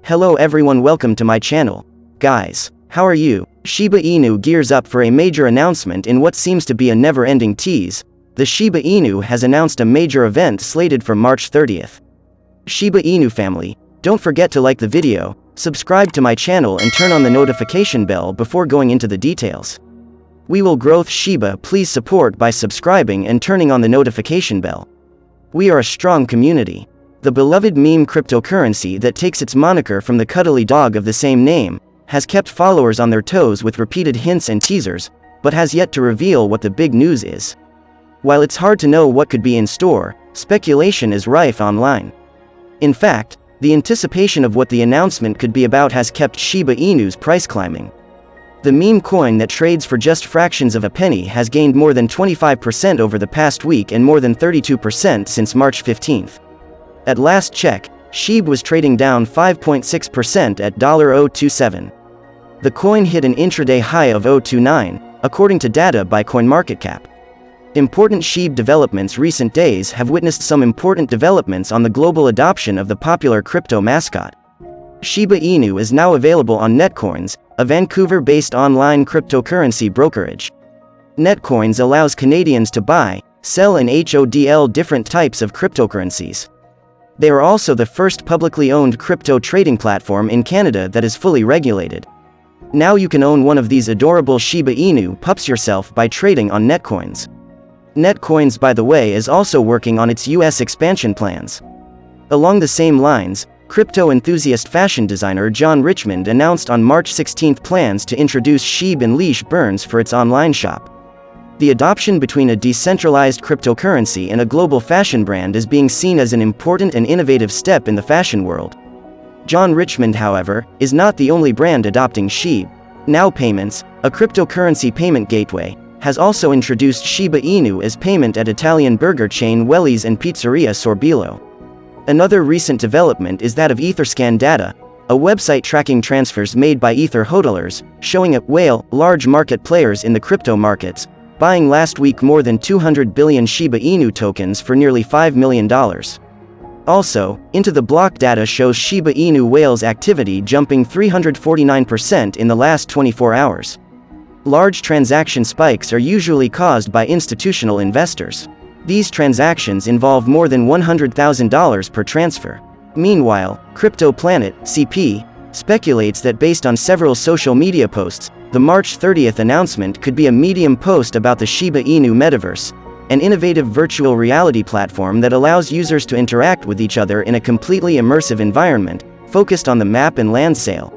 Hello everyone, welcome to my channel. Guys, how are you? Shiba Inu gears up for a major announcement in what seems to be a never-ending tease. The Shiba Inu has announced a major event slated for March 30th. Shiba Inu family, don't forget to like the video, subscribe to my channel and turn on the notification bell before going into the details. We will grow Shiba, please support by subscribing and turning on the notification bell. We are a strong community. The beloved meme cryptocurrency that takes its moniker from the cuddly dog of the same name, has kept followers on their toes with repeated hints and teasers, but has yet to reveal what the big news is. While it's hard to know what could be in store, speculation is rife online. In fact, the anticipation of what the announcement could be about has kept Shiba Inu's price climbing. The meme coin that trades for just fractions of a penny has gained more than 25% over the past week and more than 32% since March 15th. At last check, Shib was trading down 5.6% at $0.027. The coin hit an intraday high of $0.29, according to data by CoinMarketCap. Important Shib developments. Recent days have witnessed some important developments on the global adoption of the popular crypto mascot. Shiba Inu is now available on Netcoins, a Vancouver-based online cryptocurrency brokerage. Netcoins allows Canadians to buy, sell and HODL different types of cryptocurrencies. They are also the first publicly owned crypto trading platform in Canada that is fully regulated. Now you can own one of these adorable Shiba Inu pups yourself by trading on Netcoins. Netcoins, by the way, is also working on its US expansion plans. Along the same lines, crypto enthusiast fashion designer John Richmond announced on March 16 plans to introduce Shib and leash burns for its online shop. The adoption between a decentralized cryptocurrency and a global fashion brand is being seen as an important and innovative step in the fashion world. John Richmond, however, is not the only brand adopting Shib. Now Payments, a cryptocurrency payment gateway, has also introduced Shiba Inu as payment at Italian burger chain Wellies and Pizzeria Sorbillo. Another recent development is that of Etherscan Data, a website tracking transfers made by Ether hodlers, showing a whale, large market players in the crypto markets, buying last week more than 200 billion Shiba Inu tokens for nearly $5 million. Also, Into the Block data shows Shiba Inu whales activity jumping 349% in the last 24 hours. Large transaction spikes are usually caused by institutional investors. These transactions involve more than $100,000 per transfer. Meanwhile, Crypto Planet, CP, speculates that based on several social media posts, the March 30th announcement could be a Medium post about the Shiba Inu metaverse, an innovative virtual reality platform that allows users to interact with each other in a completely immersive environment, focused on the map and land sale.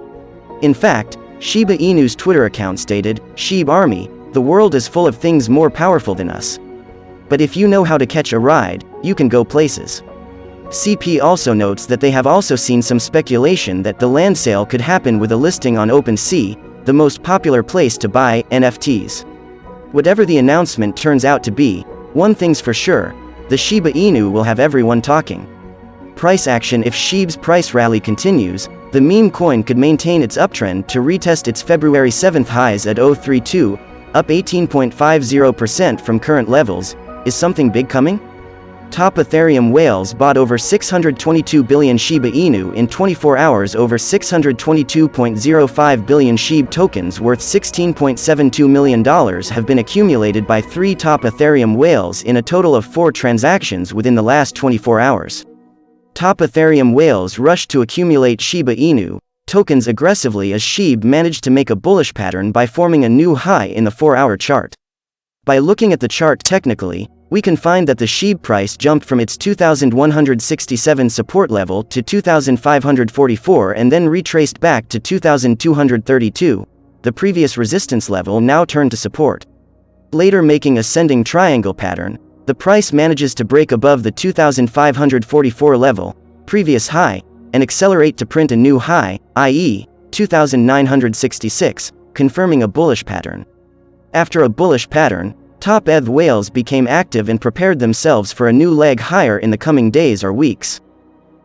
In fact, Shiba Inu's Twitter account stated, "Shib Army, the world is full of things more powerful than us. But if you know how to catch a ride, you can go places." CP also notes that they have also seen some speculation that the land sale could happen with a listing on OpenSea, the most popular place to buy NFTs. Whatever the announcement turns out to be, one thing's for sure, the Shiba Inu will have everyone talking. Price action. If Shib's price rally continues, the meme coin could maintain its uptrend to retest its February 7th highs at 0.32, up 18.50% from current levels. Is something big coming? Top Ethereum whales bought over 622 billion Shiba Inu in 24 hours. Over 622.05 billion Shib tokens worth $16.72 million have been accumulated by 3 top Ethereum whales in a total of 4 transactions within the last 24 hours. Top Ethereum whales rushed to accumulate Shiba Inu tokens aggressively as Shib managed to make a bullish pattern by forming a new high in the 4-hour chart. By looking at the chart technically, we can find that the Shib price jumped from its 2,167 support level to 2,544 and then retraced back to 2,232, the previous resistance level now turned to support. Later making ascending triangle pattern, the price manages to break above the 2,544 level, previous high, and accelerate to print a new high, i.e., 2,966, confirming a bullish pattern. After a bullish pattern, top ETH whales became active and prepared themselves for a new leg higher in the coming days or weeks.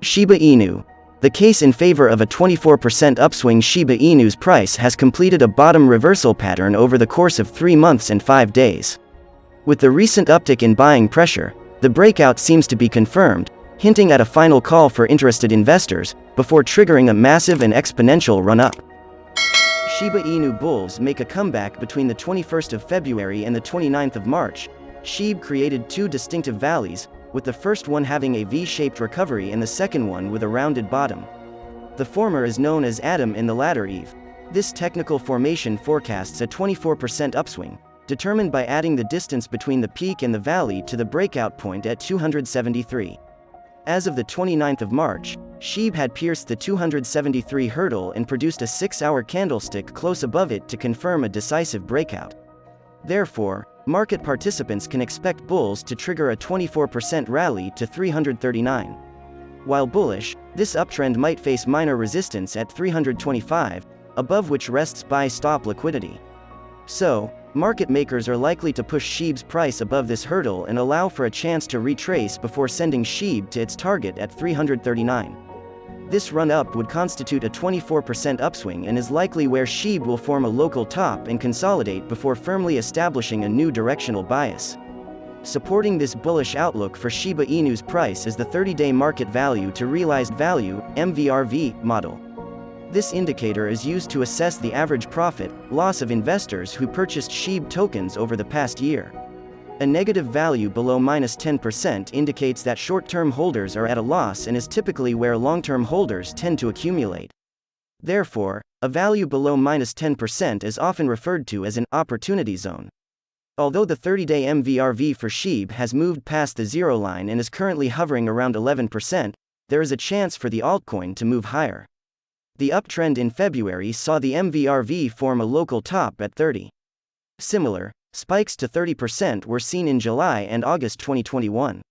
Shiba Inu. The case in favor of a 24% upswing. Shiba Inu's price has completed a bottom reversal pattern over the course of 3 months and 5 days. With the recent uptick in buying pressure, the breakout seems to be confirmed, hinting at a final call for interested investors, before triggering a massive and exponential run-up. Shiba Inu bulls make a comeback between the 21st of February and the 29th of March. Shib created two distinctive valleys, with the first one having a V-shaped recovery and the second one with a rounded bottom. The former is known as Adam and the latter Eve. This technical formation forecasts a 24% upswing, determined by adding the distance between the peak and the valley to the breakout point at 273. As of the 29th of March, Shib had pierced the 273 hurdle and produced a 6-hour candlestick close above it to confirm a decisive breakout. Therefore, market participants can expect bulls to trigger a 24% rally to 339. While bullish, this uptrend might face minor resistance at 325, above which rests buy-stop liquidity. So, market makers are likely to push Shib's price above this hurdle and allow for a chance to retrace before sending Shib to its target at 339. This run-up would constitute a 24% upswing and is likely where Shib will form a local top and consolidate before firmly establishing a new directional bias. Supporting this bullish outlook for Shiba Inu's price is the 30-day market value to realized value (MVRV) model. This indicator is used to assess the average profit, loss of investors who purchased Shib tokens over the past year. A negative value below -10% indicates that short-term holders are at a loss and is typically where long-term holders tend to accumulate. Therefore, a value below -10% is often referred to as an opportunity zone. Although the 30-day MVRV for Shib has moved past the zero line and is currently hovering around 11%, there is a chance for the altcoin to move higher. The uptrend in February saw the MVRV form a local top at 30. Similar spikes to 30% were seen in July and August 2021.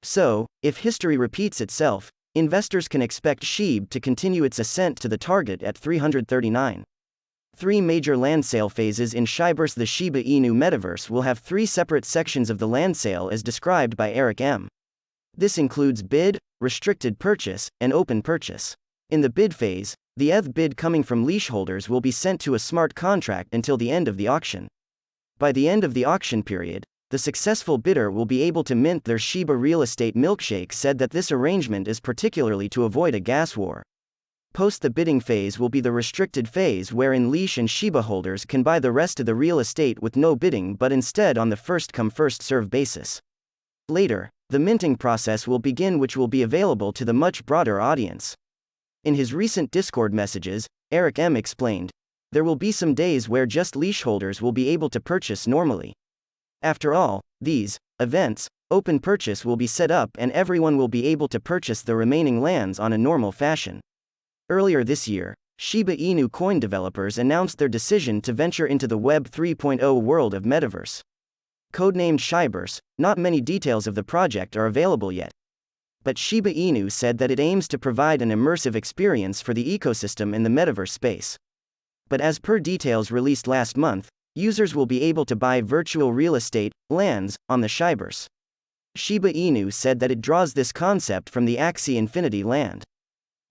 So, if history repeats itself, investors can expect Shib to continue its ascent to the target at 339. Three major land sale phases in Shibaverse. The Shiba Inu metaverse will have three separate sections of the land sale as described by Eric M. This includes bid, restricted purchase, and open purchase. In the bid phase, the ETH bid coming from leaseholders will be sent to a smart contract until the end of the auction. By the end of the auction period, the successful bidder will be able to mint their Shiba real estate. Milkshake said that this arrangement is particularly to avoid a gas war. Post the bidding phase will be the restricted phase wherein leash and Shiba holders can buy the rest of the real estate with no bidding but instead on the first-come first-serve basis. Later, the minting process will begin, which will be available to the much broader audience. In his recent Discord messages, Eric M. explained, "There will be some days where just leaseholders will be able to purchase normally. After all these events, open purchase will be set up and everyone will be able to purchase the remaining lands on a normal fashion." Earlier this year, Shiba Inu coin developers announced their decision to venture into the Web 3.0 world of metaverse. Codenamed Shibaverse, not many details of the project are available yet. But Shiba Inu said that it aims to provide an immersive experience for the ecosystem in the metaverse space. But as per details released last month, users will be able to buy virtual real estate, lands, on the Shibaverse. Shiba Inu said that it draws this concept from the Axie Infinity land.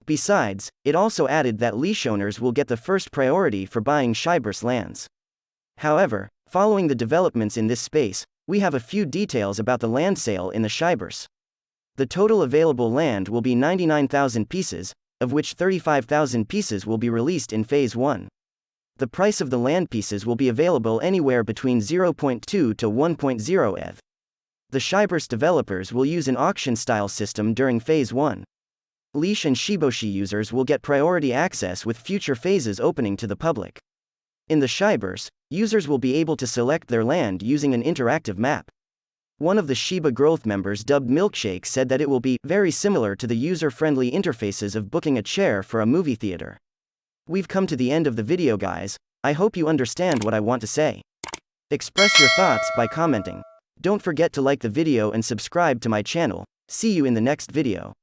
Besides, it also added that leash owners will get the first priority for buying Shibaverse lands. However, following the developments in this space, we have a few details about the land sale in the Shibaverse. The total available land will be 99,000 pieces, of which 35,000 pieces will be released in Phase 1. The price of the land pieces will be available anywhere between 0.2 to 1.0 ETH. The Shibaverse developers will use an auction-style system during Phase 1. Leash and Shiboshi users will get priority access with future phases opening to the public. In the Shibaverse, users will be able to select their land using an interactive map. One of the Shiba Growth members, dubbed Milkshake, said that it will be very similar to the user-friendly interfaces of booking a chair for a movie theater. We've come to the end of the video, guys. I hope you understand what I want to say. Express your thoughts by commenting. Don't forget to like the video and subscribe to my channel. See you in the next video.